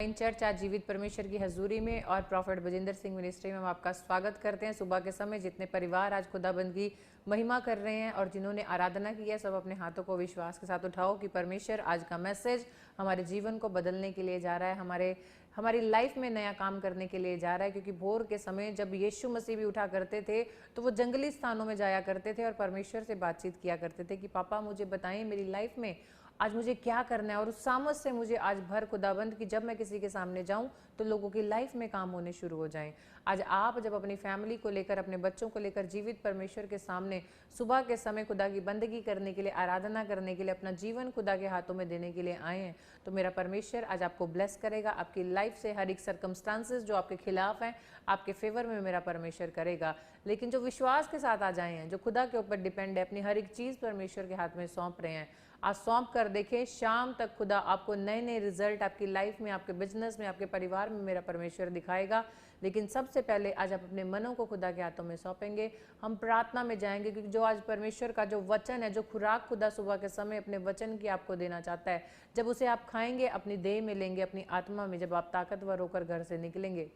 Church आज जीवित परमेश्वर की हजूरी में और प्रॉफेट बजिंदर सिंह मिनिस्ट्री में हम आपका स्वागत करते हैं। सुबह के समय जितने परिवार आज खुदाबंद की महिमा कर रहे हैं और जिन्होंने आराधना की है, सब अपने हाथों को विश्वास के साथ उठाओ कि परमेश्वर आज का मैसेज हमारे जीवन को बदलने के लिए जा रहा है, हमारी लाइफ में नया काम करने के लिए जा रहा है। क्योंकि भोर के समय जब यीशु मसीह भी उठा करते थे तो वो जंगली स्थानों में जाया करते थे और परमेश्वर से बातचीत किया करते थे कि पापा मुझे बताएं मेरी लाइफ में आज मुझे क्या करना है, और उस सामर्थ से मुझे आज भर खुदाबंद कि जब मैं किसी के सामने जाऊं तो लोगों की लाइफ में काम होने शुरू हो जाएं। आज आप जब अपनी फैमिली को लेकर, अपने बच्चों को लेकर जीवित परमेश्वर के सामने सुबह के समय खुदा की बंदगी करने के लिए, आराधना करने के लिए, अपना जीवन खुदा के हाथों में देने के लिए आए हैं, तो मेरा परमेश्वर आज आपको ब्लेस करेगा। आपकी लाइफ से हर एक सर्कमस्टांसेस जो आपके खिलाफ हैं, आपके फेवर में मेरा परमेश्वर करेगा। लेकिन जो विश्वास के साथ आ जाए हैं, जो खुदा के ऊपर डिपेंड है, अपनी हर एक चीज़ परमेश्वर के हाथ में सौंप रहे हैं, आज सौंप कर देखें, शाम तक खुदा आपको नए नए रिजल्ट आपकी लाइफ में, आपके बिजनेस में, आपके परिवार में मेरा परमेश्वर दिखाएगा। लेकिन सबसे पहले आज आप अपने मनों को खुदा के हाथों में सौंपेंगे। हम प्रार्थना में जाएंगे क्योंकि जो आज परमेश्वर का जो वचन है, जो खुराक खुदा सुबह के समय अपने वचन की आपको देना चाहता है, जब उसे आप खाएंगे, अपनी देह में लेंगे, अपनी आत्मा में, जब आप ताकतवर होकर घर से निकलेंगे,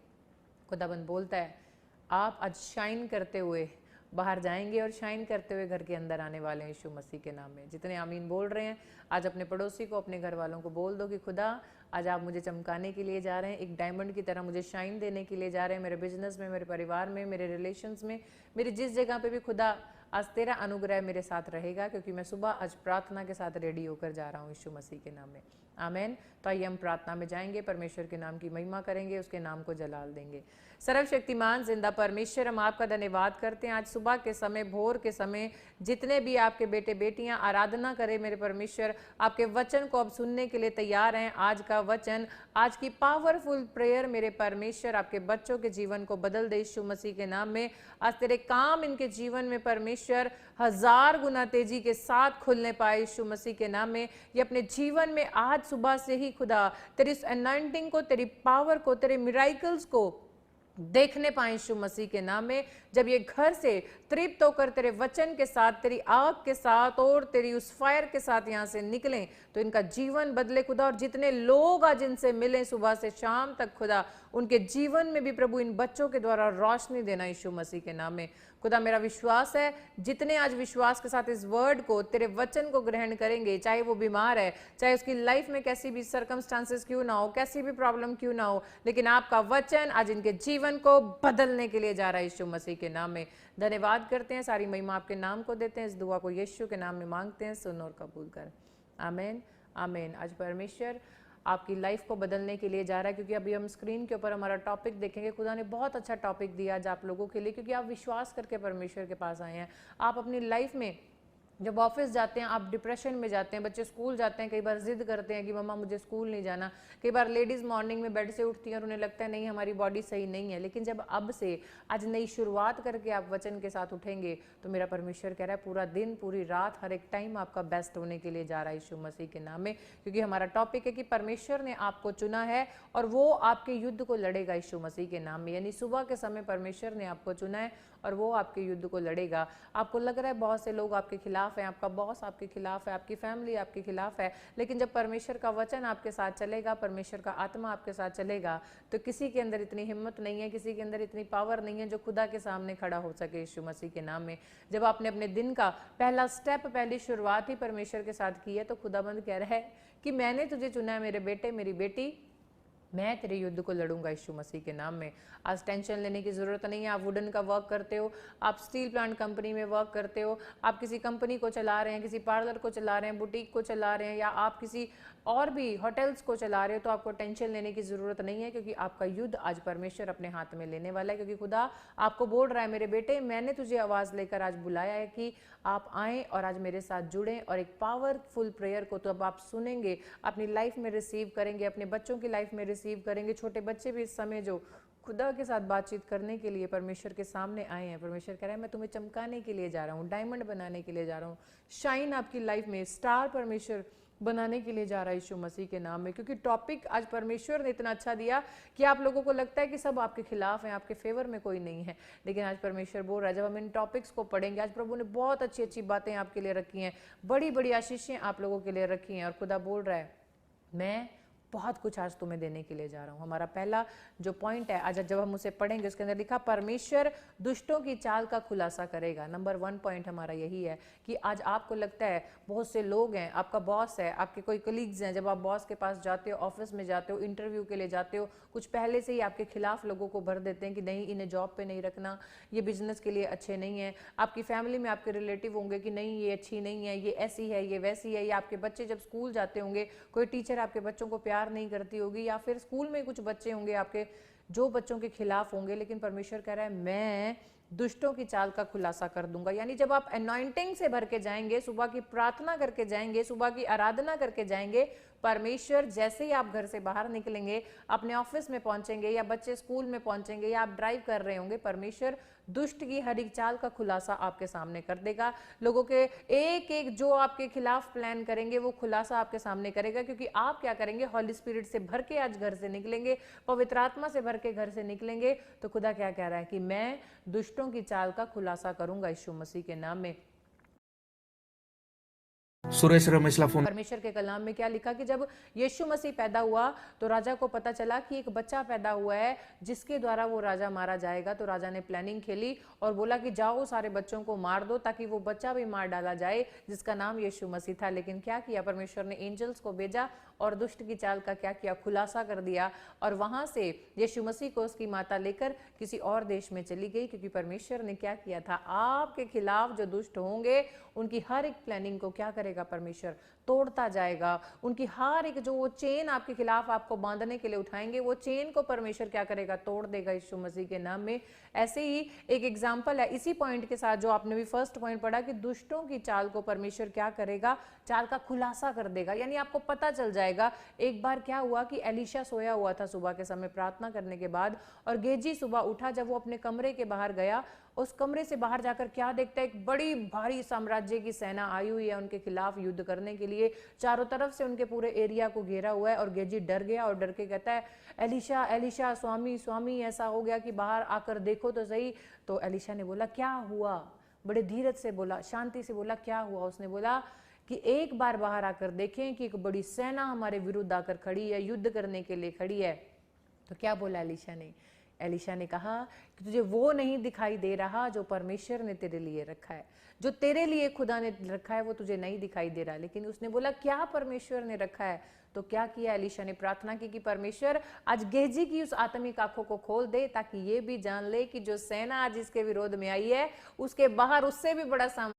खुदाबंद बोलता है आप आज शाइन करते हुए बाहर जाएंगे और शाइन करते हुए घर के अंदर आने वाले हैं यीशु मसीह के नाम में। जितने आमीन बोल रहे हैं, आज अपने पड़ोसी को, अपने घर वालों को बोल दो कि खुदा आज आप मुझे चमकाने के लिए जा रहे हैं, एक डायमंड की तरह मुझे शाइन देने के लिए जा रहे हैं, मेरे बिजनेस में, मेरे परिवार में, मेरे रिलेशंस में, मेरी जिस जगह पे भी खुदा आज तेरा अनुग्रह मेरे साथ रहेगा, क्योंकि मैं सुबह आज प्रार्थना के साथ रेडी होकर जा रहा हूँ यीशु मसीह के नाम में। आमेन। तो आइए हम प्रार्थना में जाएंगे, परमेश्वर के नाम की महिमा करेंगे, उसके नाम को जलाल देंगे। सर्वशक्तिमान जिंदा परमेश्वर, हम आपका धन्यवाद करते हैं आज सुबह के समय, भोर के समय जितने भी आपके बेटे बेटियां आराधना करें मेरे परमेश्वर, आपके वचन को अब सुनने के लिए तैयार हैं। आज का वचन, आज की पावरफुल प्रेयर मेरे परमेश्वर आपके बच्चों के जीवन को बदल दे यीशु मसीह के नाम में। आज तेरे काम इनके जीवन में परमेश्वर 1000 गुना तेजी के साथ खुलने पाए यीशु मसीह के नाम में। ये अपने जीवन में आज सुबह से ही खुदा तेरी इस अनॉइंटिंग को, तेरी पावर को, तेरे मिराइकल्स को देखने पाए यीशु मसीह के नाम में। जब ये घर से तृप्त होकर तेरे वचन के साथ, तेरी आग के साथ और तेरी उस फायर के साथ यहाँ से निकलें तो इनका जीवन बदले खुदा। और जितने लोग आज इनसे मिलें सुबह से शाम तक खुदा, उनके जीवन में भी प्रभु इन बच्चों के द्वारा रोशनी देना यीशु मसीह के नाम में। खुदा मेरा विश्वास है जितने आज विश्वास के साथ इस वर्ड को, तेरे वचन को ग्रहण करेंगे, चाहे वो बीमार है, चाहे उसकी लाइफ में कैसी भी सर्कमस्टांसेस क्यों ना हो, कैसी भी प्रॉब्लम क्यों ना हो, लेकिन आपका वचन आज इनके जीवन को बदलने के लिए जा रहा है यीशु मसीह के नाम में। धन्यवाद करते हैं, सारी महिमा आपके नाम को देते हैं। इस दुआ को यीशु के नाम में मांगते हैं, सुन और कबूल कर। आमीन आमीन। आज परमेश्वर आपकी लाइफ को बदलने के लिए जा रहा है, क्योंकि अभी हम स्क्रीन के ऊपर हमारा टॉपिक देखेंगे। खुदा ने बहुत अच्छा टॉपिक दिया आज आप लोगों के लिए, क्योंकि आप विश्वास करके परमेश्वर के पास आए हैं। आप अपनी लाइफ में जब ऑफिस जाते हैं, आप डिप्रेशन में जाते हैं, बच्चे स्कूल जाते हैं, कई बार जिद करते हैं कि मम्मा मुझे स्कूल नहीं जाना। कई बार लेडीज़ मॉर्निंग में बेड से उठती हैं और उन्हें लगता है नहीं हमारी बॉडी सही नहीं है। लेकिन जब अब से आज नई शुरुआत करके आप वचन के साथ उठेंगे तो मेरा परमेश्वर कह रहा है पूरा दिन, पूरी रात, हर एक टाइम आपका बेस्ट होने के लिए जा रहा है यीशु मसीह के नाम में। क्योंकि हमारा टॉपिक है कि परमेश्वर ने आपको चुना है और वो आपके युद्ध को लड़ेगा यीशु मसीह के नाम में। यानी सुबह के समय परमेश्वर ने आपको चुना है और वो आपके युद्ध को लड़ेगा। आपको लग रहा है बहुत से लोग आपके खिलाफ हैं, आपका बॉस आपके खिलाफ है, आपकी फैमिली आपके खिलाफ है, लेकिन जब परमेश्वर का वचन आपके साथ चलेगा, परमेश्वर का आत्मा आपके साथ चलेगा, तो किसी के अंदर इतनी हिम्मत नहीं है, किसी के अंदर इतनी पावर नहीं है जो खुदा के सामने खड़ा हो सके यीशु मसीह के नाम में। जब आपने अपने दिन का पहला स्टेप, पहली शुरुआत ही परमेश्वर के साथ की है, तो खुदाबंद कह रहा है कि मैंने तुझे चुना है मेरे बेटे, मेरी बेटी, मैं तेरे युद्ध को लड़ूंगा यीशु मसीह के नाम में। आज टेंशन लेने की ज़रूरत नहीं है। आप वुडन का वर्क करते हो, आप स्टील प्लांट कंपनी में वर्क करते हो, आप किसी कंपनी को चला रहे हैं, किसी पार्लर को चला रहे हैं, बुटीक को चला रहे हैं, या आप किसी और भी होटल्स को चला रहे हो, तो आपको टेंशन लेने की ज़रूरत नहीं है, क्योंकि आपका युद्ध आज परमेश्वर अपने हाथ में लेने वाला है। क्योंकि खुदा आपको बोल रहा है मेरे बेटे, मैंने तुझे आवाज़ लेकर आज बुलाया है कि आप आएँ और आज मेरे साथ जुड़ें और एक पावरफुल प्रेयर को तो अब आप सुनेंगे, अपनी लाइफ में रिसीव करेंगे, अपने बच्चों की लाइफ में रिसीव करेंगे। छोटे बच्चे भी इस समय जो खुदा के साथ बातचीत करने के लिए परमेश्वर के सामने आए हैं, परमेश्वर कह रहा है मैं तुम्हें चमकाने के लिए जा रहा हूँ, डायमंड बनाने के लिए जा रहा हूँ, शाइन आपकी लाइफ में, स्टार परमेश्वर बनाने के लिए जा रहा है यीशु मसीह के नाम में। क्योंकि टॉपिक आज परमेश्वर ने इतना अच्छा दिया कि आप लोगों को लगता है कि सब आपके खिलाफ हैं, आपके फेवर में कोई नहीं है, लेकिन आज परमेश्वर बोल रहा है जब हम इन टॉपिक्स को पढ़ेंगे, आज प्रभु ने बहुत अच्छी अच्छी बातें आपके लिए रखी हैं, बड़ी बड़ी आशीषें आप लोगों के लिए रखी हैं, और खुदा बोल रहा है मैं बहुत कुछ आज तुम्हें देने के लिए जा रहा हूँ। हमारा पहला जो पॉइंट है आज जब हम उसे पढ़ेंगे उसके अंदर लिखा परमेश्वर दुष्टों की चाल का खुलासा करेगा। नंबर 1 पॉइंट हमारा यही है कि आज आपको लगता है बहुत से लोग हैं, आपका बॉस है, आपके कोई कलीग्स हैं, जब आप बॉस के पास जाते हो, ऑफिस में जाते हो, इंटरव्यू के लिए जाते हो, कुछ पहले से ही आपके खिलाफ लोगों को भर देते हैं कि नहीं इन्हें जॉब पे नहीं रखना, ये बिजनेस के लिए अच्छे नहीं है। आपकी फैमिली में आपके रिलेटिव होंगे कि नहीं ये अच्छी नहीं है, ये ऐसी है, ये वैसी है। या आपके बच्चे जब स्कूल जाते होंगे, कोई टीचर आपके बच्चों को प्यार नहीं करती होगी, या फिर स्कूल में कुछ बच्चे होंगे आपके जो बच्चों के खिलाफ होंगे। लेकिन परमेश्वर कह रहा है मैं दुष्टों की चाल का खुलासा कर दूंगा। यानी जब आप अनॉइंटिंग से भर के जाएंगे, सुबह की प्रार्थना करके जाएंगे, सुबह की आराधना करके जाएंगे, परमेश्वर जैसे ही आप घर से बाहर निकलेंगे, अपने ऑफिस में पहुंचेंगे या बच्चे स्कूल में पहुंचेंगे या आप ड्राइव कर रहे होंगे, परमेश्वर दुष्ट की हर एक चाल का खुलासा आपके सामने कर देगा। लोगों के एक एक जो आपके खिलाफ प्लान करेंगे वो खुलासा आपके सामने करेगा, क्योंकि आप क्या करेंगे, हॉली स्पिरिट से भर के आज घर से निकलेंगे, पवित्र आत्मा से भर के घर से निकलेंगे। तो खुदा क्या कह रहा है कि मैं दुष्टों की चाल का खुलासा करूंगा यीशु मसीह के नाम में। सुरेश रमेशला फोन। परमेश्वर के कलाम में क्या लिखा कि जब यीशु मसीह पैदा हुआ तो राजा को पता चला कि एक बच्चा पैदा हुआ है जिसके द्वारा वो राजा मारा जाएगा। तो राजा ने प्लानिंग खेली और बोला कि जाओ सारे बच्चों को मार दो ताकि वो बच्चा भी मार डाला जाए जिसका नाम यीशु मसीह था। लेकिन क्या किया, परमेश्वर ने एंजल्स को भेजा और दुष्ट की चाल का क्या किया, खुलासा कर दिया। और वहां से यीशु मसीह को उसकी माता लेकर किसी और देश में चली गई, क्योंकि परमेश्वर ने क्या किया था, आपके खिलाफ जो दुष्ट होंगे उनकी हर एक प्लानिंग को क्या करेगा, परमेश्वर तोड़ता जाएगा। उनकी हर एक जो वो चेन आपके खिलाफ आपको बांधने के लिए उठाएंगे, वो चेन को परमेश्वर क्या करेगा, तोड़ देगा यीशु मसीह के नाम में। ऐसे ही एक एग्जांपल है इसी पॉइंट के साथ जो आपने भी फर्स्ट पॉइंट पढ़ा कि दुष्टों की चाल को परमेश्वर क्या करेगा, चाल का खुलासा कर देगा। यानी आपको पता चल जाएगा। एक बार क्या हुआ कि एलिशा सोया हुआ था सुबह के समय प्रार्थना करने के बाद, और गेजी सुबह उठा, जब वो अपने कमरे के बाहर गया, उस कमरे से बाहर जाकर क्या देखता है, एक बड़ी भारी साम्राज्य की सेना आई हुई है उनके खिलाफ युद्ध करने के लिए। चारों तरफ से उनके पूरे एरिया को घेरा हुआ है। और गेजी डर गया और डर के कहता है, एलिशा एलिशा, स्वामी स्वामी, ऐसा हो गया कि बाहर आकर देखो तो सही। तो एलिशा ने बोला क्या हुआ, बड़े धीरज से बोला, शांति से बोला क्या हुआ। उसने बोला कि एक बार बाहर आकर देखें कि एक बड़ी सेना हमारे विरुद्ध आकर खड़ी है, युद्ध करने के लिए खड़ी है। तो क्या बोला एलिशा ने, एलिशा ने कहा कि तुझे वो नहीं दिखाई दे रहा जो परमेश्वर ने तेरे लिए रखा है, जो तेरे लिए खुदा ने रखा है वो तुझे नहीं दिखाई दे रहा। लेकिन उसने बोला क्या परमेश्वर ने रखा है। तो क्या किया एलिशा ने, प्रार्थना की कि परमेश्वर आज गेजी की उस आत्मिक आंखों को खोल दे ताकि ये भी जान ले कि जो सेना आज इसके विरोध में आई है उसके बाहर उससे भी बड़ा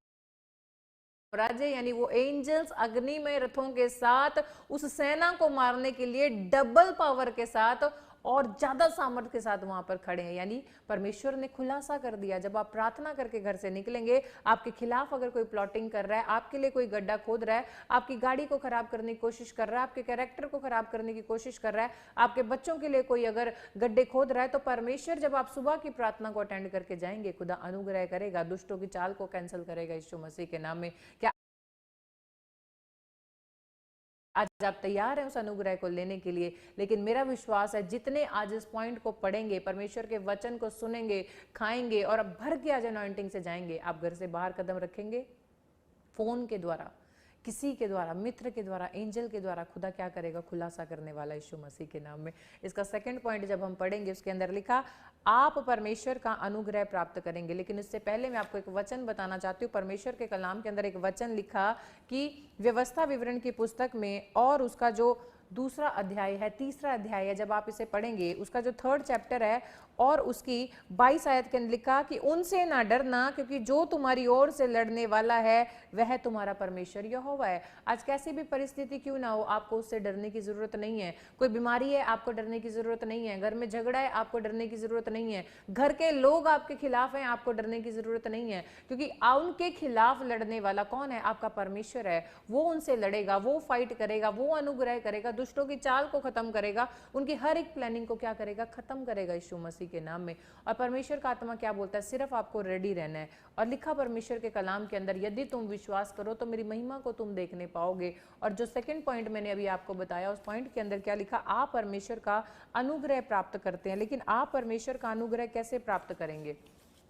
राज्य, यानी वो एंजल्स अग्निमय रथों के साथ उस सेना को मारने के लिए डबल पावर के साथ और ज्यादा सामर्थ्य के साथ वहां पर खड़े हैं। यानी परमेश्वर ने खुलासा कर दिया। जब आप प्रार्थना करके घर से निकलेंगे, आपके खिलाफ अगर कोई प्लॉटिंग कर रहा है, आपके लिए कोई गड्ढा खोद रहा है, आपकी गाड़ी को खराब करने की कोशिश कर रहा है, आपके कैरेक्टर को खराब करने की कोशिश कर रहा है, आपके बच्चों के लिए कोई अगर गड्ढे खोद रहा है, तो परमेश्वर जब आप सुबह की प्रार्थना को अटेंड करके जाएंगे, खुदा अनुग्रह करेगा, दुष्टों की चाल को कैंसिल करेगा यीशु मसीह के नाम में। क्या आज आप तैयार हैं उस अनुग्रह को लेने के लिए? लेकिन मेरा विश्वास है जितने आज इस पॉइंट को पढ़ेंगे, परमेश्वर के वचन को सुनेंगे, खाएंगे और अब भर के आज अनॉइंटिंग से जाएंगे, आप घर से बाहर कदम रखेंगे, फोन के द्वारा, किसी के द्वारा, मित्र के द्वारा, एंजल के द्वारा, खुदा क्या करेगा, खुलासा करने वाला यीशु मसीह के नाम में। इसका सेकंड पॉइंट जब हम पढ़ेंगे उसके अंदर लिखा आप परमेश्वर का अनुग्रह प्राप्त करेंगे। लेकिन इससे पहले मैं आपको एक वचन बताना चाहती हूँ। परमेश्वर के कलाम के अंदर एक वचन लिखा कि व्यवस्था विवरण की पुस्तक में और उसका जो दूसरा अध्याय है, तीसरा अध्याय है, जब आप इसे पढ़ेंगे उसका जो 3rd चैप्टर है और उसकी 22 आयत के अंदर लिखा कि उनसे ना डरना क्योंकि जो तुम्हारी ओर से लड़ने वाला है वह तुम्हारा परमेश्वर यहोवा है। आज कैसी भी परिस्थिति क्यों ना हो, आपको उससे डरने की जरूरत नहीं है। कोई बीमारी है, आपको डरने की जरूरत नहीं है। घर में झगड़ा है, आपको डरने की जरूरत नहीं है। घर के लोग आपके खिलाफ हैं, आपको डरने की जरूरत नहीं है, क्योंकि उनके खिलाफ लड़ने वाला कौन है? आपका परमेश्वर है। वो उनसे लड़ेगा, वो फाइट करेगा, वो अनुग्रह करेगा, दुष्टों की चाल को खत्म करेगा, उनकी हर एक प्लानिंग को क्या करेगा, खत्म करेगा यीशु मसीह के नाम में। और परमेश्वर का आत्मा क्या बोलता है? सिर्फ आपको रेडी रहना है। और लिखा परमेश्वर के कलाम के अंदर, यदि तुम विश्वास करो तो मेरी महिमा को तुम देखने पाओगे। और जो सेकंड पॉइंट मैंने अभी आपको बताया, उस पॉइंट के अंदर क्या लिखा? आप परमेश्वर का अनुग्रह प्राप्त करते हैं। लेकिन आप परमेश्वर का अनुग्रह कैसे प्राप्त करेंगे?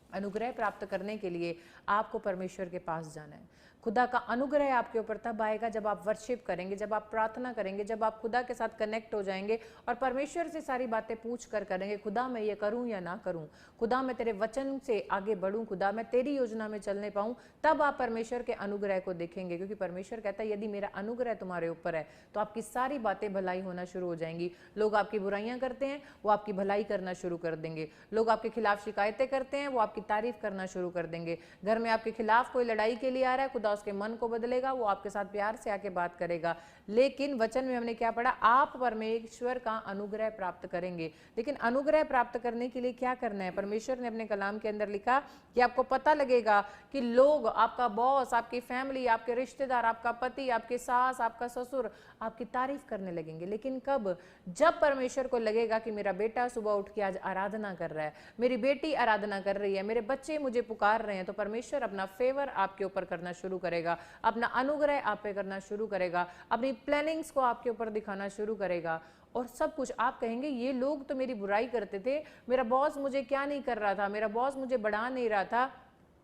अनुग्रह प्राप्त करने के लिए आपको परमेश्वर के पास जाना है। खुदा का अनुग्रह आपके ऊपर तब आएगा जब आप वर्शिप करेंगे, जब आप प्रार्थना करेंगे, जब आप खुदा के साथ कनेक्ट हो जाएंगे और परमेश्वर से सारी बातें पूछ कर करेंगे, खुदा मैं ये करूं या ना करूं, खुदा मैं तेरे वचन से आगे बढ़ूं, खुदा मैं तेरी योजना में चलने पाऊं, तब आप परमेश्वर के अनुग्रह को देखेंगे। क्योंकि परमेश्वर कहता है यदि मेरा अनुग्रह तुम्हारे ऊपर है तो आपकी सारी बातें भलाई होना शुरू हो जाएंगी। लोग आपकी बुराइयां करते हैं, वो आपकी भलाई करना शुरू कर देंगे। लोग आपके खिलाफ शिकायतें करते हैं, वो आपकी तारीफ करना शुरू कर देंगे। घर में आपके खिलाफ कोई लड़ाई के लिए आ रहा है, खुदा उसके मन को बदलेगा, वो आपके साथ प्यार से आके बात करेगा। लेकिन वचन में हमने क्या पढ़ा, आप परमेश्वर का अनुग्रह प्राप्त करेंगे। लेकिन अनुग्रह प्राप्त करने के लिए क्या करना है, परमेश्वर ने अपने कलाम के अंदर लिखा कि आपको पता लगेगा कि लोग, आपका बॉस, आपकी फैमिली, आपके रिश्तेदार, आपका पति, आपकी सास, आपका ससुर आपकी तारीफ करने लगेंगे। लेकिन कब, जब परमेश्वर को लगेगा कि मेरा बेटा सुबह उठ के आज आराधना कर रहा है, मेरी बेटी आराधना कर रही है, मेरे बच्चे मुझे पुकार रहे हैं, तो परमेश्वर अपना फेवर आपके ऊपर करना शुरू करेगा, अपना अनुग्रह आप पे करना शुरू करेगा, अपनी प्लानिंग्स को आपके ऊपर दिखाना शुरू करेगा। और सब कुछ आप कहेंगे ये लोग तो मेरी बुराई करते थे, मेरा बॉस मुझे क्या नहीं कर रहा था, मेरा बॉस मुझे बढ़ा नहीं रहा था,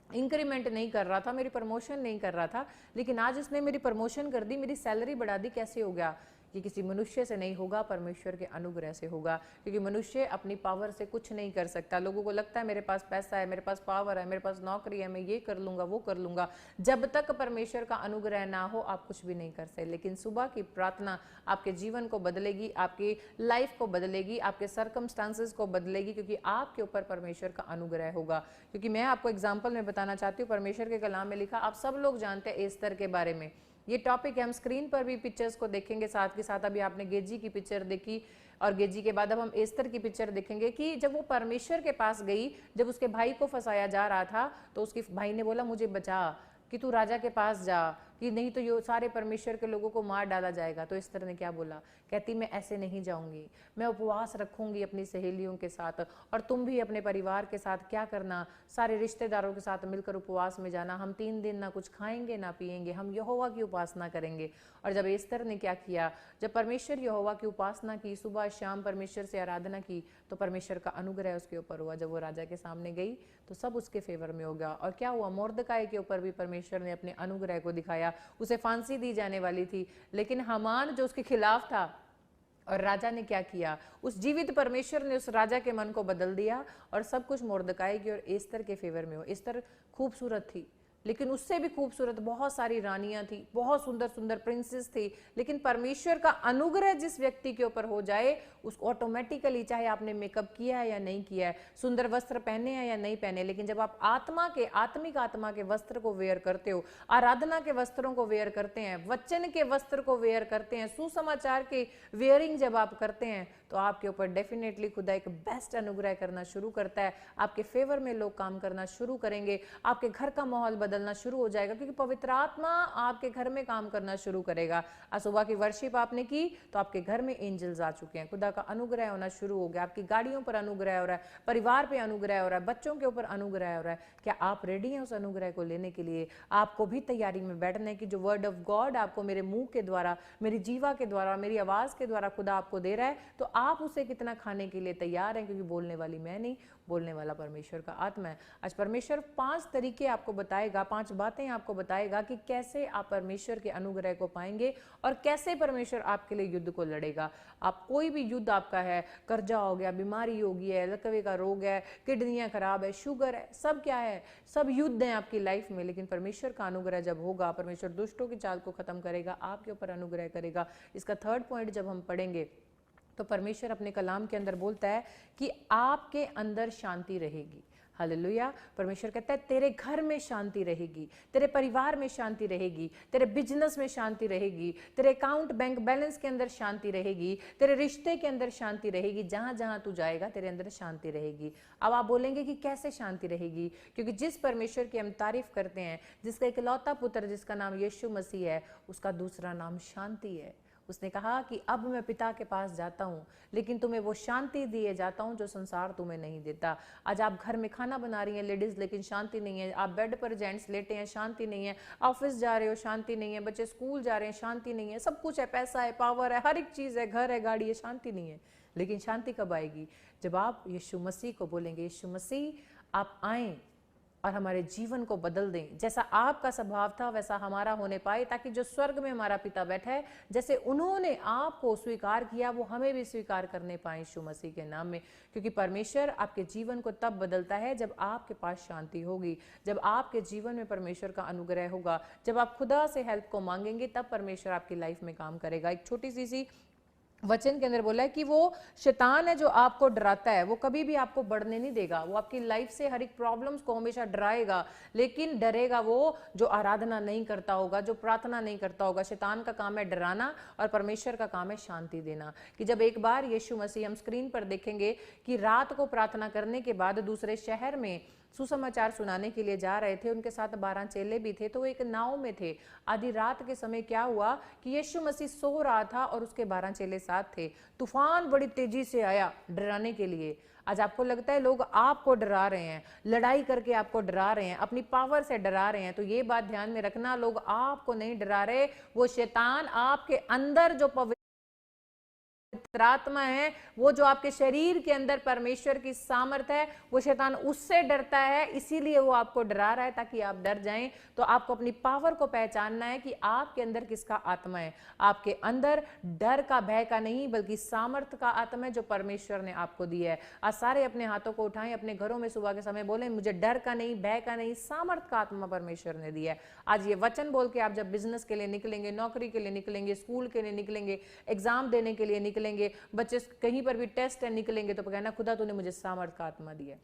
इंक्रीमेंट नहीं कर रहा था, मेरी प्रमोशन नहीं कर रहा था, लेकिन आज इसने मेरी प्रमोशन कर दी, मेरी सैलरी बढ़ा दी, कैसे हो गया? ये किसी मनुष्य से नहीं होगा, परमेश्वर के अनुग्रह से होगा। क्योंकि मनुष्य अपनी पावर से कुछ नहीं कर सकता। लोगों को लगता है मेरे पास पैसा है, मेरे पास पावर है, मेरे पास नौकरी है, मैं ये कर लूंगा, वो कर लूंगा। जब तक परमेश्वर का अनुग्रह ना हो आप कुछ भी नहीं कर सकते। लेकिन सुबह की प्रार्थना आपके जीवन को बदलेगी, आपकी लाइफ को बदलेगी, आपके सर्कमस्टांसेस को बदलेगी, क्योंकि आपके ऊपर परमेश्वर का अनुग्रह होगा। क्योंकि मैं आपको एग्जाम्पल में बताना चाहती हूँ, परमेश्वर के कलाम में लिखा, आप सब लोग जानते हैं एस्तर के बारे में। ये टॉपिक है, हम स्क्रीन पर भी पिक्चर्स को देखेंगे साथ के साथ। अभी आपने गेजी की पिक्चर देखी और गेजी के बाद अब हम एस्तर की पिक्चर देखेंगे कि जब वो परमेश्वर के पास गई, जब उसके भाई को फंसाया जा रहा था, तो उसके भाई ने बोला मुझे बचा, कि तू राजा के पास जा, कि नहीं तो ये सारे परमेश्वर के लोगों को मार डाला जाएगा। तो एस्तर ने क्या बोला, कहती मैं ऐसे नहीं जाऊंगी, मैं उपवास रखूंगी अपनी सहेलियों के साथ, और तुम भी अपने परिवार के साथ क्या करना, सारे रिश्तेदारों के साथ मिलकर उपवास में जाना। हम 3 दिन ना कुछ खाएंगे ना पिएंगे, हम यहोवा की उपासना करेंगे। और जब एस्तर ने क्या किया, जब परमेश्वर यहोवा की उपासना की, सुबह शाम परमेश्वर से आराधना की, तो परमेश्वर का अनुग्रह उसके ऊपर हुआ। जब वो राजा के सामने गई तो सब उसके फेवर में हो गया। और क्या हुआ, मोर्दकाई के ऊपर भी परमेश्वर ने अपने अनुग्रह को दिखाया। उसे फांसी दी जाने वाली थी, लेकिन हामान जो उसके खिलाफ था, और राजा ने क्या किया, उस जीवित परमेश्वर ने उस राजा के मन को बदल दिया, और सब कुछ मोर्दकाई की और एस्तर के फेवर में हो। एस्तर खूबसूरत थी, लेकिन उससे भी खूबसूरत बहुत सारी रानियां थी, बहुत सुंदर सुंदर प्रिंसेस थी। लेकिन परमेश्वर का अनुग्रह जिस व्यक्ति के ऊपर हो जाए, उस ऑटोमेटिकली, चाहे आपने मेकअप किया है या नहीं किया है, सुंदर वस्त्र पहने हैं या नहीं पहने, लेकिन जब आप आत्मिक आत्मा के वस्त्र को वेयर करते हो, आराधना के वस्त्रों को वेयर करते हैं, वचन के वस्त्र को वेयर करते हैं, सुसमाचार के वेयरिंग जब आप करते हैं, तो आपके ऊपर डेफिनेटली खुदा एक बेस्ट अनुग्रह करना शुरू करता है। आपके फेवर में लोग काम करना शुरू करेंगे, आपके घर का माहौल बदलना शुरू हो जाएगा, क्योंकि पवित्र आत्मा आपके घर में काम करना शुरू करेगा। आज सुबह की वर्शिप आपने की तो आपके घर में एंजल्स आ चुके हैं, खुदा का अनुग्रह होना शुरू हो गया, आपकी गाड़ियों पर अनुग्रह हो रहा है, परिवार पे अनुग्रह हो रहा है, बच्चों के ऊपर अनुग्रह हो रहा है। क्या आप रेडी हैं उस अनुग्रह को लेने के लिए? आपको भी तैयारी में बैठना है कि जो वर्ड ऑफ गॉड आपको मेरे मुंह के द्वारा, मेरी जीवा के द्वारा, मेरी आवाज के द्वारा खुदा आपको दे रहा है, तो आप उसे कितना खाने के लिए तैयार हैं? क्योंकि बोलने वाली मैं नहीं, बोलने वाला परमेश्वर का आत्मा है। आज परमेश्वर 5 तरीके आपको बताएगा, 5 बातें आपको बताएगा कि कैसे आप परमेश्वर के अनुग्रह को पाएंगे और कैसे परमेश्वर आपके लिए युद्ध को लड़ेगा। आप कोई भी युद्ध आपका है, कर्जा हो गया, बीमारी हो गई है, लकवे का रोग है, किडनियां खराब है, शुगर है, सब क्या है, सब युद्ध हैं आपकी लाइफ में। लेकिन परमेश्वर का अनुग्रह जब होगा, परमेश्वर दुष्टों की चाल को खत्म करेगा, आपके ऊपर अनुग्रह करेगा। इसका 3rd पॉइंट जब हम पढ़ेंगे तो परमेश्वर अपने कलाम के अंदर बोलता है कि आपके अंदर शांति रहेगी। हालेलुया। परमेश्वर कहता है तेरे घर में शांति रहेगी, तेरे परिवार में शांति रहेगी, तेरे बिजनेस में शांति रहेगी, तेरे अकाउंट बैंक बैलेंस के अंदर शांति रहेगी, तेरे रिश्ते के अंदर शांति रहेगी। जहां जहां तू जाएगा तेरे अंदर शांति रहेगी। अब आप बोलेंगे कि कैसे शांति रहेगी? क्योंकि जिस परमेश्वर की हम तारीफ करते हैं, जिसका इकलौता पुत्र जिसका नाम यीशु मसीह है, उसका दूसरा नाम शांति है। उसने कहा कि अब मैं पिता के पास जाता हूँ, लेकिन तुम्हें वो शांति दिए जाता हूँ जो संसार तुम्हें नहीं देता। आज आप घर में खाना बना रही हैं लेडीज, लेकिन शांति नहीं है। आप बेड पर जेंट्स लेटे हैं, शांति नहीं है। ऑफिस जा रहे हो, शांति नहीं है। बच्चे स्कूल जा रहे हैं, शांति नहीं है। सब कुछ है, पैसा है, पावर है, हर एक चीज़ है, घर है, गाड़ी है, शांति नहीं है। लेकिन शांति कब आएगी? जब आप यीशु मसीह को बोलेंगे, यीशु मसीह आप आएँ, और हमारे जीवन को बदल दें। जैसा आपका स्वभाव था वैसा हमारा होने पाए, ताकि जो स्वर्ग में हमारा पिता बैठा है, जैसे उन्होंने आपको स्वीकार किया वो हमें भी स्वीकार करने पाए यीशु मसीह के नाम में। क्योंकि परमेश्वर आपके जीवन को तब बदलता है जब आपके पास शांति होगी, जब आपके जीवन में परमेश्वर का अनुग्रह होगा, जब आप खुदा से हेल्प को मांगेंगे, तब परमेश्वर आपकी लाइफ में काम करेगा। एक छोटी सी वचन के अंदर बोला है कि वो शैतान है जो आपको डराता है, वो कभी भी आपको बढ़ने नहीं देगा, वो आपकी लाइफ से हर एक प्रॉब्लम्स को हमेशा डराएगा, लेकिन डरेगा वो जो आराधना नहीं करता होगा, जो प्रार्थना नहीं करता होगा। शैतान का काम है डराना और परमेश्वर का काम है शांति देना। कि जब एक बार यीशु मसीह, हम स्क्रीन पर देखेंगे कि रात को प्रार्थना करने के बाद दूसरे शहर में सुसमाचार सुनाने के लिए जा रहे थे, उनके साथ 12 चेले भी थे, तो वो एक नाव में थे। आधी रात के समय क्या हुआ कि यीशु मसीह सो रहा था और उसके 12 चेले साथ थे। तूफान बड़ी तेजी से आया डराने के लिए। आज आपको लगता है लोग आपको डरा रहे हैं, लड़ाई करके आपको डरा रहे हैं, अपनी पावर से डरा रहे हैं, तो ये बात ध्यान में रखना, लोग आपको नहीं डरा रहे, वो शैतान आपके अंदर जो आत्मा है, वो जो आपके शरीर के अंदर परमेश्वर की सामर्थ्य है, वो शैतान उससे डरता है, इसीलिए वो आपको डरा रहा है ताकि आप डर जाएं। तो आपको अपनी पावर को पहचानना है कि आपके अंदर किसका आत्मा है। आपके अंदर डर का, भय का नहीं, बल्कि सामर्थ्य का आत्मा है जो परमेश्वर ने आपको दिया है। आज सारे अपने हाथों को उठाएं, अपने घरों में सुबह के समय बोले, मुझे डर का नहीं, भय का नहीं, सामर्थ्य का आत्मा परमेश्वर ने दिया है। आज ये वचन बोल के आप जब बिजनेस के लिए निकलेंगे, नौकरी के लिए निकलेंगे, स्कूल के लिए निकलेंगे, एग्जाम देने के लिए निकलेंगे, बच्चे कहीं पर भी टेस्ट है निकलेंगे, तो कहना खुदा तूने मुझे सामर्थ का आत्मा दिया है।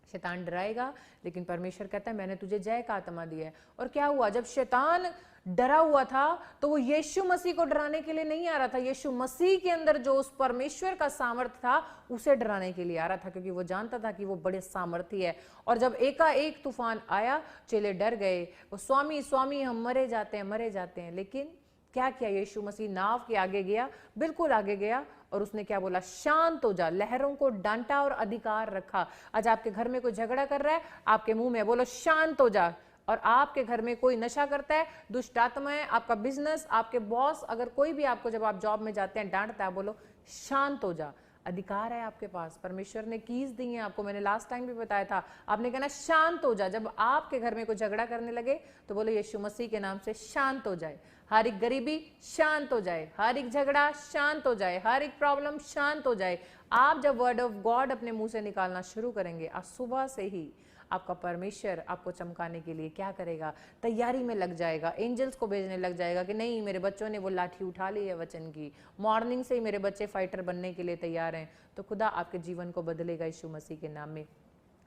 शैतान डराएगा, लेकिन परमेश्वर कहता है मैंने तुझे जय का आत्मा दिया है। और क्या हुआ, जब शैतान डरा हुआ था तो वो यीशु मसीह को डराने के लिए नहीं आ रहा था, यीशु मसीह के अंदर जो उस परमेश्वर का सामर्थ्य था उसे डराने के लिए आ रहा था, क्योंकि वो जानता था कि वो बड़े सामर्थ्य है। और जब एकाएक तूफान आया, चेले डर गए, वो स्वामी स्वामी हम मरे जाते हैं, मरे जाते हैं। लेकिन क्या किया, यीशु मसीह नाव के आगे गया, बिल्कुल आगे गया, और उसने क्या बोला, शांत हो जा। लहरों को डांटा और अधिकार रखा। आज आपके घर में कोई झगड़ा कर रहा है, आपके मुंह में बोलो शांत हो जा। और आपके घर में कोई नशा करता है, दुष्ट आत्मा है, आपका बिजनेस, आपके बॉस, अगर कोई भी आपको जब आप जॉब में जाते हैं डांटता है, बोलो शांत हो जा। अधिकार है आपके पास, परमेश्वर ने कीज दी है आपको। मैंने लास्ट टाइम भी बताया था, आपने कहना शांत हो जा। जब आपके घर में कोई झगड़ा करने लगे तो बोलो यीशु मसीह के नाम से शांत हो जाए। हर एक गरीबी शांत हो जाए, हर एक झगड़ा शांत हो जाए, हर एक प्रॉब्लम शांत हो जाए। आप जब वर्ड ऑफ गॉड अपने मुंह से निकालना शुरू करेंगे, आज सुबह से ही आपका परमेश्वर आपको चमकाने के लिए क्या करेगा, तैयारी में लग जाएगा, एंजल्स को भेजने लग जाएगा कि नहीं मेरे बच्चों ने वो लाठी उठा ली है वचन की, मॉर्निंग से ही मेरे बच्चे फाइटर बनने के लिए तैयार हैं। तो खुदा आपके जीवन को बदलेगा यीशु मसीह के नाम में।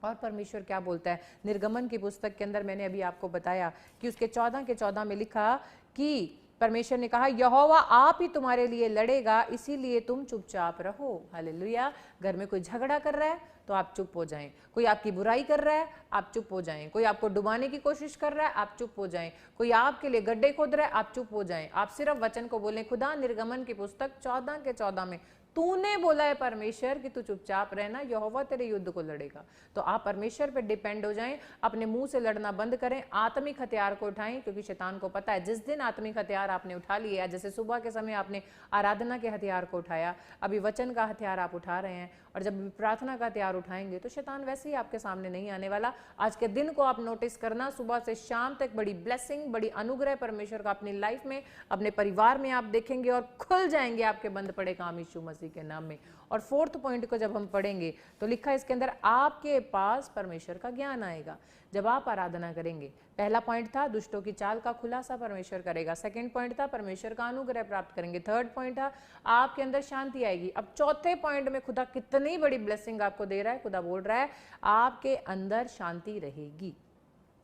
और परमेश्वर क्या बोलता है, निर्गमन की पुस्तक के अंदर मैंने अभी आपको बताया कि उसके 14 के 14 में लिखा कि परमेश्वर ने कहा यहोवा आप ही तुम्हारे लिए लड़ेगा, इसीलिए तुम चुपचाप रहो। हालेलुया। घर में कोई झगड़ा कर रहा है तो आप चुप हो जाएं, कोई आपकी बुराई कर रहा है आप चुप हो जाएं, कोई आपको डुबाने की कोशिश कर रहा है आप चुप हो जाएं, कोई आपके लिए गड्ढे खोद रहा है आप चुप हो जाएं। आप सिर्फ वचन को बोलें। खुदा निर्गमन की पुस्तक 14 के 14 में तूने बोला है परमेश्वर कि तू चुपचाप रहना, यहोवा तेरे युद्ध को लड़ेगा। तो आप परमेश्वर पे डिपेंड हो जाएं, अपने मुंह से लड़ना बंद करें, आत्मिक हथियार को उठाएं, क्योंकि शैतान को पता है जिस दिन आत्मिक हथियार आपने उठा लिया, जैसे सुबह के समय आपने आराधना के हथियार को उठाया, अभी वचन का हथियार आप उठा रहे हैं, और जब प्रार्थना का हथियार उठाएंगे तो शैतान वैसे ही आपके सामने नहीं आने वाला। आज के दिन को आप नोटिस करना, सुबह से शाम तक बड़ी ब्लेसिंग, बड़ी अनुग्रह परमेश्वर का अपनी लाइफ में, अपने परिवार में आप देखेंगे, और खुल जाएंगे आपके बंद पड़े काम यीशु मसीह के नाम में। और 4th पॉइंट को जब हम पढ़ेंगे तो लिखा है इसके अंदर आपके पास परमेश्वर का ज्ञान आएगा जब आप आराधना करेंगे। पहला पॉइंट था दुष्टों की चाल का खुलासा परमेश्वर करेगा, 2nd पॉइंट था परमेश्वर का अनुग्रह प्राप्त करेंगे, 3rd पॉइंट था आपके अंदर शांति आएगी। अब 4थे पॉइंट में खुदा कितनी बड़ी ब्लेसिंग आपको दे रहा है, खुदा बोल रहा है आपके अंदर शांति रहेगी।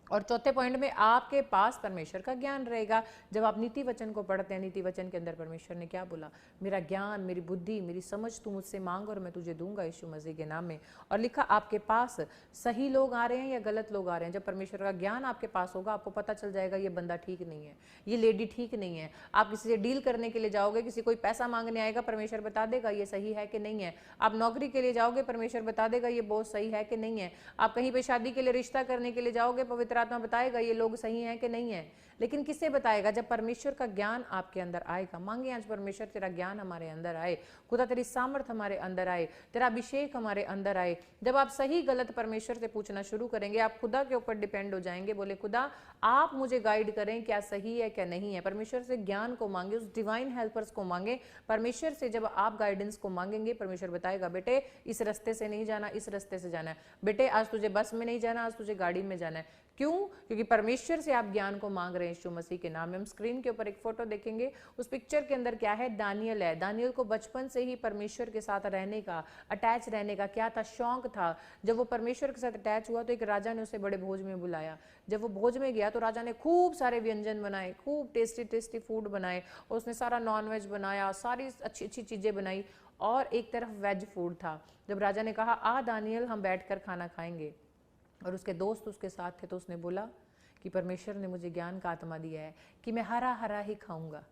और 4थे पॉइंट में आपके पास परमेश्वर का ज्ञान रहेगा। जब आप नीति वचन को पढ़ते हैं, नीति वचन के अंदर परमेश्वर ने क्या बोला, मेरा ज्ञान, मेरी बुद्धि, मेरी समझ तू मुझसे मांग और मैं तुझे दूंगा यीशु मसीह के नाम में। और लिखा आपके पास सही लोग आ रहे हैं या गलत लोग आ रहे हैं। जब परमेश्वर का ज्ञान आपके पास होगा आपको पता चल जाएगा ये बंदा ठीक नहीं है, ये लेडी ठीक नहीं है। आप किसी से डील करने के लिए जाओगे, किसी कोई पैसा मांगने आएगा, परमेश्वर बता देगा ये सही है कि नहीं है। आप नौकरी के लिए जाओगे, परमेश्वर बता देगा ये बहुत सही है कि नहीं है। आप कहीं पे शादी के लिए रिश्ता करने के लिए जाओगे, पवित्र आत्मा बताएगा ये लोग सही हैं कि नहीं है। लेकिन किसे बताएगा? जब परमेश्वर का ज्ञान आपके अंदर आएगा। मांगे आज परमेश्वर तेरा ज्ञान हमारे अंदर आए, खुदा तेरी सामर्थ हमारे अंदर आए, तेरा अभिषेक हमारे अंदर आए। जब आप सही गलत परमेश्वर से पूछना शुरू करेंगे, आप खुदा के ऊपर डिपेंड हो जाएंगे। बोले खुदा आप मुझे गाइड करें, क्या सही है क्या नहीं है। परमेश्वर से ज्ञान को मांगे, उस डिवाइन हेल्पर्स को मांगे। परमेश्वर से जब आप गाइडेंस को मांगेंगे, परमेश्वर बताएगा बेटे इस रास्ते से नहीं जाना, इस रास्ते से जाना है। बेटे आज तुझे बस में नहीं जाना, आज तुझे गाड़ी में जाना है। क्यों? क्योंकि परमेश्वर से आप ज्ञान को मांग रहे हैं यीशु मसीह के नाम में। हम स्क्रीन के ऊपर एक फोटो देखेंगे, उस पिक्चर के अंदर क्या है? दानियल है। दानियल को बचपन से ही परमेश्वर के साथ रहने का, अटैच रहने का क्या था? शौक था। जब वो परमेश्वर के साथ अटैच हुआ तो एक राजा ने उसे बड़े भोज में बुलाया। जब वो भोज में गया तो राजा ने खूब सारे व्यंजन बनाए, खूब टेस्टी टेस्टी फूड बनाए, और उसने सारा नॉनवेज बनाया, सारी अच्छी अच्छी चीजें बनाई, और एक तरफ वेज फूड था। जब राजा ने कहा आ दानियल हम बैठकर खाना खाएंगे, और उसके दोस्त उसके साथ थे, तो उसने बोला कि परमेश्वर ने मुझे ज्ञान का आत्मा दिया है कि मैं हरा हरा ही खाऊंगा।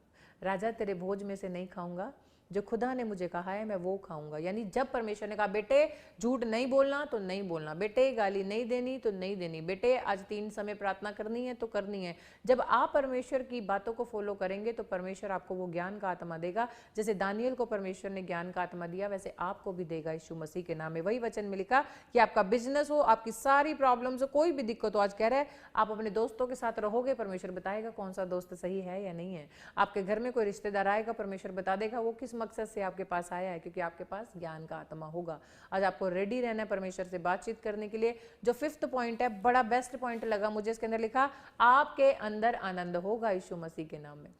राजा तेरे भोज में से नहीं खाऊंगा, जो खुदा ने मुझे कहा है मैं वो खाऊंगा। यानी जब परमेश्वर ने कहा बेटे झूठ नहीं बोलना तो नहीं बोलना, बेटे गाली नहीं देनी तो नहीं देनी, बेटे आज 3 समय प्रार्थना करनी है तो करनी है। जब आप परमेश्वर की बातों को फॉलो करेंगे तो परमेश्वर आपको वो ज्ञान का आत्मा देगा। जैसे दानियल को परमेश्वर ने ज्ञान का आत्मा दिया, वैसे आपको भी देगा यीशु मसीह के नाम में। वही वचन में लिखा कि आपका बिजनेस हो, आपकी सारी प्रॉब्लम्स हो, कोई भी दिक्कत हो, आज कह रहा है आप अपने दोस्तों के साथ रहोगे, परमेश्वर बताएगा कौन सा दोस्त सही है या नहीं है। आपके घर में कोई रिश्तेदार आएगा, परमेश्वर बता देगा वो किस मकसद से आपके पास आया है, क्योंकि आपके पास ज्ञान का आत्मा होगा। आज आपको रेडी रहना है परमेश्वर से बातचीत करने के लिए। जो 5th पॉइंट है, बड़ा बेस्ट पॉइंट लगा मुझे, इसके अंदर लिखा आपके अंदर आनंद होगा यीशु मसीह के नाम में।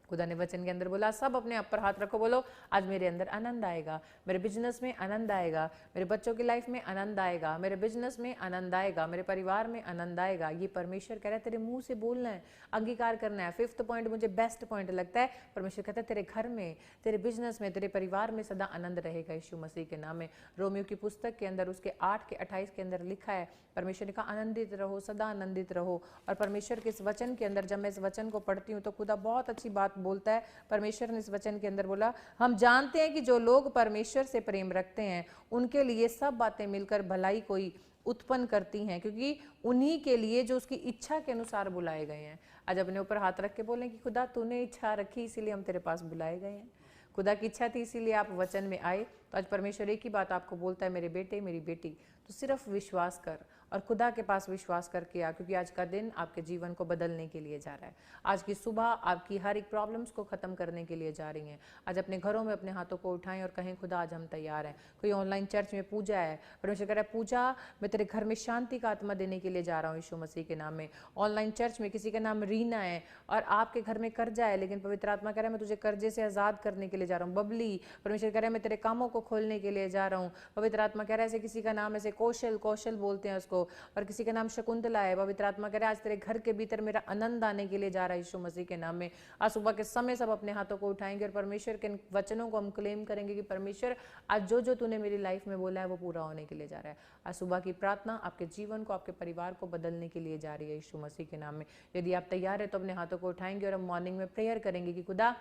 खुदा ने वचन के अंदर बोला, सब अपने आप पर हाथ रखो, बोलो आज मेरे अंदर आनंद आएगा, मेरे बिजनेस में आनंद आएगा, मेरे बच्चों की लाइफ में आनंद आएगा, मेरे बिजनेस में आनंद आएगा, मेरे परिवार में आनंद आएगा। ये परमेश्वर कह रहा है, तेरे मुंह से बोलना है, अंगीकार करना है। 5th पॉइंट मुझे बेस्ट पॉइंट लगता है। परमेश्वर कहता है तेरे घर में, तेरे बिजनेस में, तेरे परिवार में सदा आनंद रहेगा यीशु मसीह के नाम में। रोमियो की पुस्तक के अंदर उसके 8 के 28 के अंदर लिखा है, परमेश्वर ने कहा आनंदित रहो, सदा आनंदित रहो। और परमेश्वर के इस वचन के अंदर जब मैं इस वचन को पढ़ती हूँ तो खुदा बहुत अच्छी बात बोलता है। परमेश्वर ने इस वचन के अंदर बोला, हम जानते हैं कि जो लोग परमेश्वर से प्रेम रखते हैं उनके लिए सब बातें मिलकर भलाई कोई उत्पन्न करती हैं, क्योंकि उन्हीं के लिए जो उसकी इच्छा के अनुसार बुलाए गए हैं। आज अपने ऊपर हाथ रख के बोलें कि खुदा तूने इच्छा रखी इसीलिए हम तेरे पास बुलाए गए हैं, खुदा की इच्छा थी इसीलिए आप वचन में आए। तो आज परमेश्वर एक ही बात आपको बोलता है, मेरे बेटे मेरी बेटी, तो सिर्फ विश्वास कर और खुदा के पास विश्वास करके आ, क्योंकि आज का दिन आपके जीवन को बदलने के लिए जा रहा है। आज की सुबह आपकी हर एक प्रॉब्लम्स को खत्म करने के लिए जा रही हैं। आज अपने घरों में अपने हाथों को उठाएं और कहें खुदा आज हम तैयार हैं। कोई ऑनलाइन चर्च में पूजा है, परमेश्वर कह रहा है पूजा मैं तेरे घर में शांति का आत्मा देने के लिए जा रहा हूँ यीशु मसीह के नाम में। ऑनलाइन चर्च में किसी का नाम रीना है और आपके घर में कर्जा है, लेकिन पवित्र आत्मा कह रहा है मैं तुझे कर्जे से आजाद करने के लिए जा रहा हूँ। बबली, परमेश्वर कह रहा है मैं तेरे कामों को खोलने के लिए जा रहा हूँ। पवित्र आत्मा कह रहा है ऐसे किसी का नाम ऐसे कौशल बोलते हैं उसको, और किसी का नाम शकुंतला है। पवित्र आत्मा कह रहा है आज तेरे घर के भीतर मेरा आनंद आने के लिए जा रहा है यीशु मसीह के नाम में। आज सुबह के समय सब अपने हाथों को उठाएंगे और परमेश्वर के वचनों को हम क्लेम करेंगे कि परमेश्वर आज जो जो तूने मेरी लाइफ में बोला है वो पूरा होने के लिए जा रहा है। आज सुबह की प्रार्थना आपके जीवन को, आपके परिवार को बदलने के लिए जा रही है यीशु मसीह के नाम में। यदि आप तैयार है तो अपने हाथों को उठाएंगे और हम मॉर्निंग में प्रेयर करेंगे कि खुदा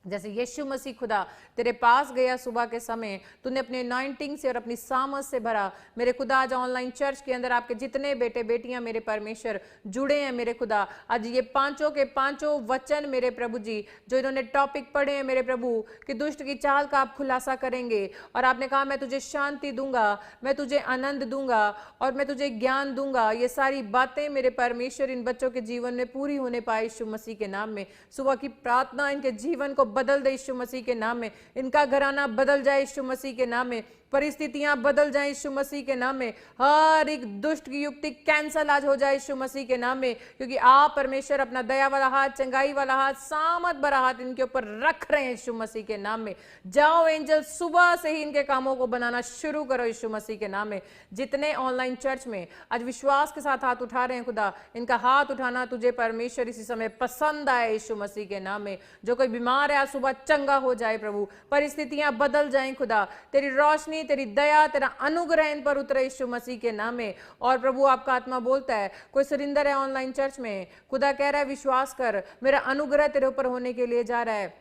जैसे यीशु मसीह खुदा तेरे पास गया सुबह के समय, तूने अपने अनॉइंटिंग से और अपनी सामर्थ से भरा। मेरे खुदा आज ऑनलाइन चर्च के अंदर आपके जितने बेटे बेटियां मेरे परमेश्वर जुड़े हैं मेरे खुदा, आज ये पांचों के पांचों वचन मेरे प्रभु जी जो इन्होंने टॉपिक पढ़े हैं मेरे प्रभु कि दुष्ट की चाल का आप खुलासा करेंगे। और आपने कहा मैं तुझे शांति दूंगा, मैं तुझे आनंद दूंगा और मैं तुझे ज्ञान दूंगा। ये सारी बातें मेरे परमेश्वर इन बच्चों के जीवन में पूरी होने पाए यीशु मसीह के नाम में। सुबह की प्रार्थना इनके जीवन को बदल दे यीशु मसीह के नाम में, इनका घराना बदल जाए यीशु मसीह के नाम में, परिस्थितियां बदल जाएं यीशु मसीह के नाम में, हर एक दुष्ट की युक्ति कैंसल आज हो जाए यीशु मसीह के नाम में, क्योंकि आप परमेश्वर अपना दया वाला हाथ, चंगाई वाला हाथ, सामत भरा हाथ इनके ऊपर रख रहे हैं यीशु मसीह के नाम में। जाओ एंजल, सुबह से ही इनके कामों को बनाना शुरू करो यीशु मसीह के नाम में। जितने ऑनलाइन चर्च में आज विश्वास के साथ हाथ उठा रहे हैं खुदा, इनका हाथ उठाना तुझे परमेश्वर इसी समय पसंद आए यीशु मसीह के नाम में। जो कोई बीमार है आज सुबह चंगा हो जाए प्रभु, परिस्थितियां बदल जाएं खुदा, तेरी रोशनी, तेरी दया, तेरा अनुग्रह इन पर उतरे यीशु मसीह के नाम में। और प्रभु आपका आत्मा बोलता है कोई सरिंदर है ऑनलाइन चर्च में, खुदा कह रहा है विश्वास कर, मेरा अनुग्रह तेरे ऊपर होने के लिए जा रहा है।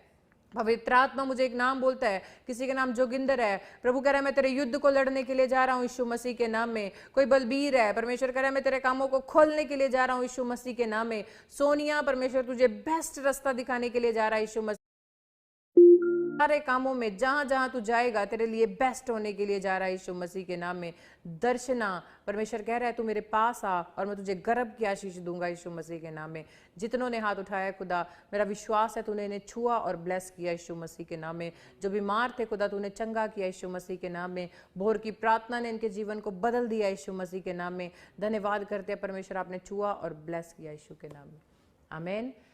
पवित्र आत्मा मुझे एक नाम बोलता है, किसी का नाम जोगिंदर है। प्रभु कह रहा है मैं तेरे युद्ध को लड़ने के लिए जा रहा हूं यीशु मसीह के नाम में। कोई बलबीर है, परमेश्वर कह रहा है मैं तेरे कामों को खोलने के लिए जा रहा हूं यीशु मसीह के नाम में। सोनिया, परमेश्वर तुझे बेस्ट रास्ता दिखाने के लिए जा रहा है यीशु मसीह। सारे कामों में जहां जहां तू जाएगा तेरे लिए बेस्ट होने के लिए जा रहा है यीशु मसीह के नाम में। दर्शना, परमेश्वर कह रहा है तू मेरे पास आ और मैं तुझे गर्भ की आशीष दूंगा यीशु मसीह के नाम में। जितनों ने हाथ उठाया खुदा, मेरा विश्वास है तूने इन्हें छुआ और ब्लेस किया यीशु मसीह के नाम में। जो बीमार थे खुदा तूने चंगा किया यीशु मसीह के नाम में। भोर की प्रार्थना ने इनके जीवन को बदल दिया यीशु मसीह के नाम में। धन्यवाद करते हैं परमेश्वर, आपने छुआ और ब्लेस किया यीशु के नाम में। आमीन।